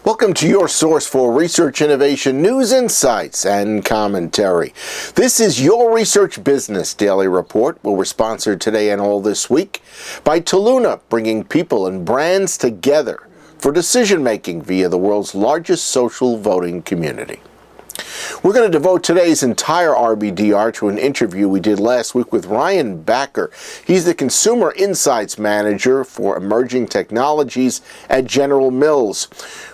Welcome to your source for research, innovation, news, insights, and commentary. This is Your Research Business Daily Report, where we're sponsored today and all this week by Toluna, bringing people and brands together for decision-making via the world's largest social voting community. We're going to devote today's entire RBDR to an interview we did last week with Ryan Backer. He's the Consumer Insights Manager for Emerging Technologies at General Mills.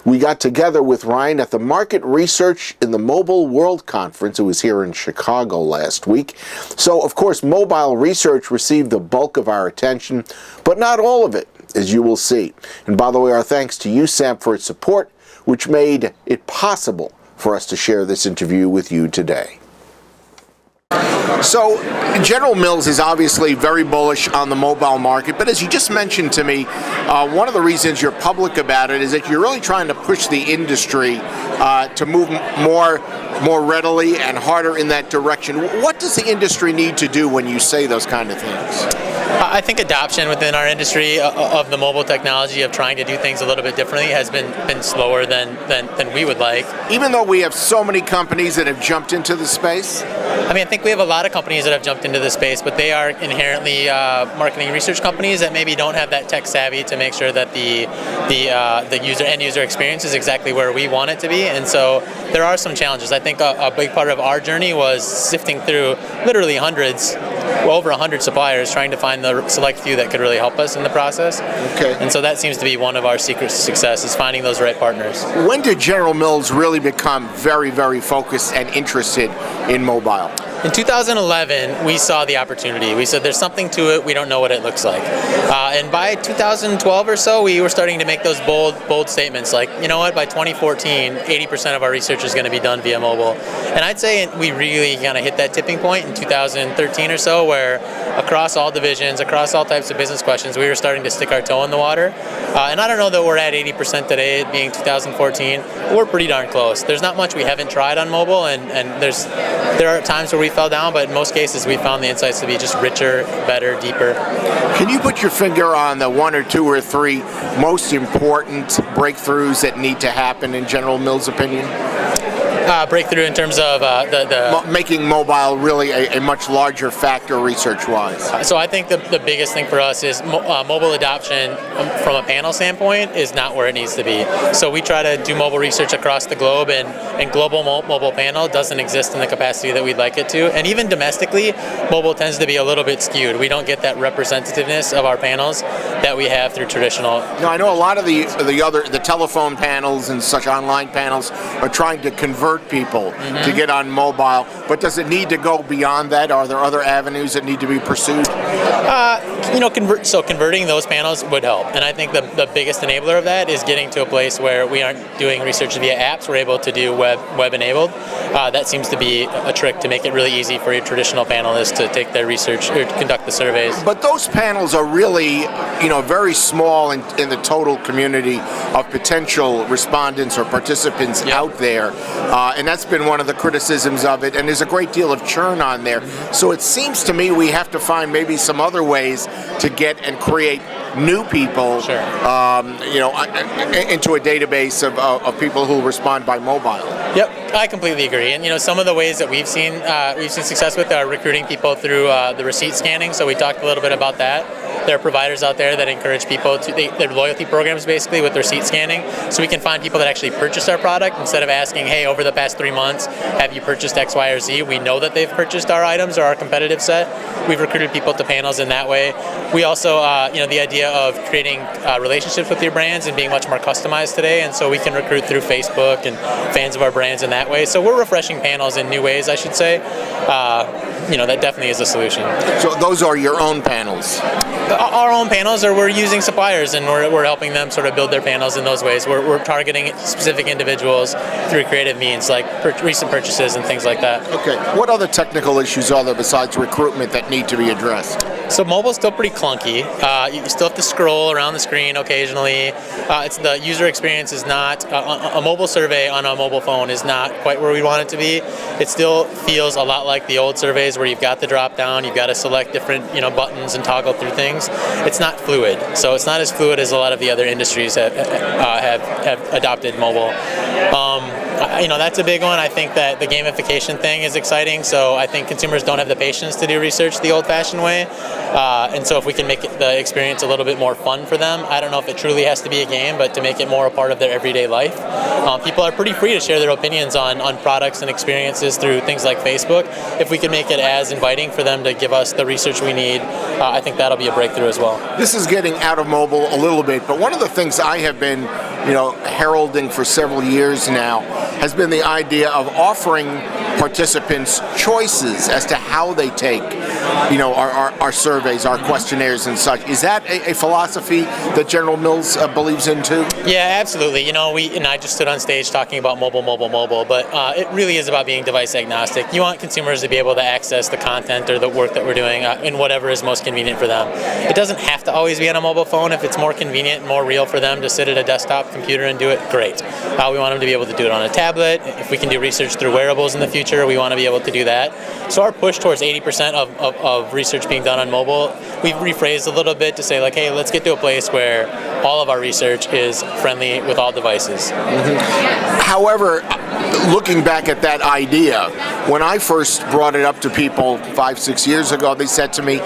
We got together with Ryan at the Market Research in the Mobile World Conference. It was here in Chicago last week. So, of course, mobile research received the bulk of our attention, but not all of it, as you will see. And by the way, our thanks to USAMP for its support, which made it possible for us to share this interview with you today. So, General Mills is obviously very bullish on the mobile market, but as you just mentioned to me, one of the reasons you're public about it is that you're really trying to push the industry to move more readily and harder in that direction. What does the industry need to do when you say those kind of things? I think adoption within our industry of the mobile technology, of trying to do things a little bit differently, has been slower than we would like. Even though we have so many companies that have jumped into the space? I think we have a lot of companies that have jumped into the space, but they are inherently marketing research companies that maybe don't have that tech savvy to make sure that the end user experience is exactly where we want it to be. And so there are some challenges. I think a big part of our journey was sifting through literally over 100 suppliers, trying to find the select few that could really help us in the process. Okay. And so that seems to be one of our secrets to success, is finding those right partners. When did General Mills really become very, very focused and interested in mobile? In 2011, we saw the opportunity. We said there's something to it, we don't know what it looks like. And by 2012 or so, we were starting to make those bold statements like, you know what, by 2014, 80% of our research is going to be done via mobile. And I'd say we really kind of hit that tipping point in 2013 or so, where across all divisions, across all types of business questions, we were starting to stick our toe in the water. And I don't know that we're at 80% today, it being 2014. We're pretty darn close. There's not much we haven't tried on mobile, and there are times where we fell down, but in most cases we found the insights to be just richer, better, deeper. Can you put your finger on the one or two or three most important breakthroughs that need to happen in General Mills' opinion? Breakthrough in terms of making mobile really a much larger factor research-wise. So I think the biggest thing for us is mobile adoption from a panel standpoint is not where it needs to be. So we try to do mobile research across the globe, and global mobile panel doesn't exist in the capacity that we'd like it to. And even domestically, mobile tends to be a little bit skewed. We don't get that representativeness of our panels that we have through traditional. Now, I know a lot of the telephone panels and such online panels are trying to convert people to get on mobile, but does it need to go beyond that? Are there other avenues that need to be pursued? Converting those panels would help, and I think the biggest enabler of that is getting to a place where we aren't doing research via apps. We're able to do web enabled. That seems to be a trick to make it really easy for your traditional panelists to take their research or conduct the surveys. But those panels are really, very small in the total community of potential respondents or participants out there. And that's been one of the criticisms of it, and there's a great deal of churn on there. So it seems to me we have to find maybe some other ways to get and create new people, sure. Into a database of people who respond by mobile. Yep, I completely agree. And some of the ways that we've seen success with are recruiting people through the receipt scanning. So we talked a little bit about that. There are providers out there that encourage people to their loyalty programs basically with receipt scanning, so we can find people that actually purchase our product instead of asking, hey, over the past 3 months, have you purchased X, Y, or Z? We know that they've purchased our items or our competitive set. We've recruited people to panels in that way. We also, the idea of creating relationships with your brands and being much more customized today, and so we can recruit through Facebook and fans of our brands in that way. So we're refreshing panels in new ways, I should say. That definitely is a solution. So those are your own panels? Our own panels, or we're using suppliers and we're helping them sort of build their panels in those ways. We're targeting specific individuals through creative means like recent purchases and things like that. Okay. What other technical issues are there besides recruitment that need to be addressed? So mobile's still pretty clunky. You still still have to scroll around the screen occasionally. It's the user experience is not a mobile survey on a mobile phone is not quite where we want it to be. It still feels a lot like the old surveys where you've got the drop down, you've got to select different buttons and toggle through things. It's not fluid, so it's not as fluid as a lot of the other industries have adopted mobile. That's a big one. I think that the gamification thing is exciting, so I think consumers don't have the patience to do research the old-fashioned way, and so if we can make the experience a little bit more fun for them, I don't know if it truly has to be a game, but to make it more a part of their everyday life. People are pretty free to share their opinions on products and experiences through things like Facebook. If we can make it as inviting for them to give us the research we need, I think that'll be a breakthrough as well. This is getting out of mobile a little bit, but one of the things I have been heralding for several years now has been the idea of offering participants choices as to how they take our surveys, our questionnaires and such. Is that a philosophy that General Mills believes in too? Yeah, absolutely. I just stood on stage talking about mobile, but it really is about being device agnostic. You want consumers to be able to access the content or the work that we're doing in whatever is most convenient for them. It doesn't have to always be on a mobile phone. If it's more convenient and more real for them to sit at a desktop computer and do it, great. We want them to be able to do it on a tablet. If we can do research through wearables in the future, we want to be able to do that. So our push towards 80% of research being done on mobile, we've rephrased a little bit to say like, hey, let's get to a place where all of our research is friendly with all devices. Mm-hmm. However, looking back at that idea, when I first brought it up to people 5-6 years ago, they said to me,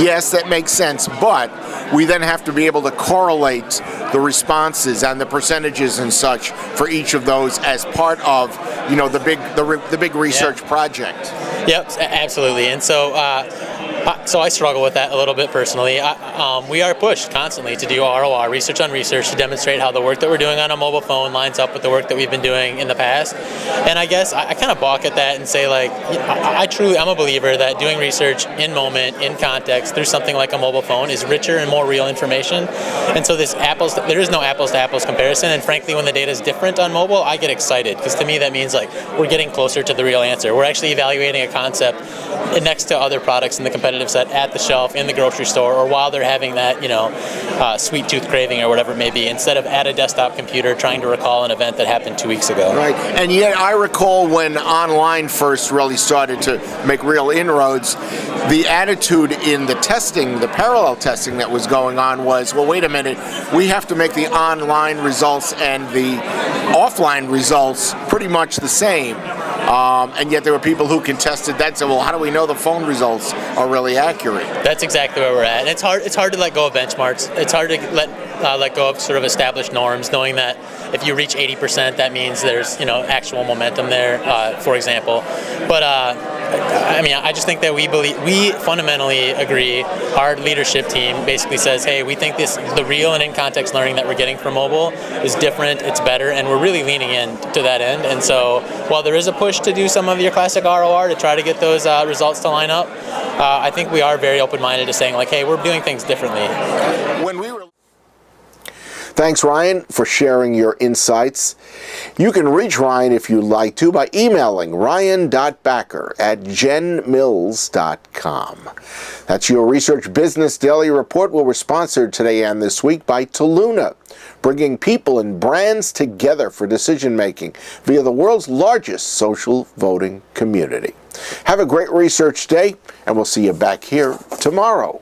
yes, that makes sense, but we then have to be able to correlate the responses and the percentages and such for each of those as part of the big research project. Yep, absolutely. And so I struggle with that a little bit personally. We are pushed constantly to do ROR, research on research, to demonstrate how the work that we're doing on a mobile phone lines up with the work that we've been doing in the past. And I guess I kind of balk at that and say, like, I'm a believer that doing research in moment, in context, through something like a mobile phone is richer and more real information. And so there is no apples to apples comparison. And frankly, when the data is different on mobile, I get excited because to me that means like we're getting closer to the real answer. We're actually evaluating a concept next to other products in the competitive set at the shelf in the grocery store, or while they're having that sweet tooth craving or whatever it may be, instead of at a desktop computer trying to recall an event that happened 2 weeks ago. Right, and yet I recall when online first really started to make real inroads, the attitude in the testing, the parallel testing that was going on was, well, wait a minute, we have to make the online results and the offline results pretty much the same. And yet there were people who contested that and said, well, how do we know the phone results are really accurate? That's exactly where we're at. And it's hard to let go of benchmarks. It's hard to let go of sort of established norms, knowing that if you reach 80%, that means there's actual momentum there, for example. But I just think that we fundamentally agree. Our leadership team basically says, hey, we think the real and in-context learning that we're getting from mobile is different, it's better, and we're really leaning in to that end. And so while there is a push to do some of your classic ROR to try to get those results to line up, I think we are very open-minded to saying, like, hey, we're doing things differently. Thanks, Ryan, for sharing your insights. You can reach Ryan if you'd like to by emailing ryan.backer@genmills.com. That's your Research Business Daily Report. We're sponsored today and this week by Toluna, bringing people and brands together for decision-making via the world's largest social voting community. Have a great research day, and we'll see you back here tomorrow.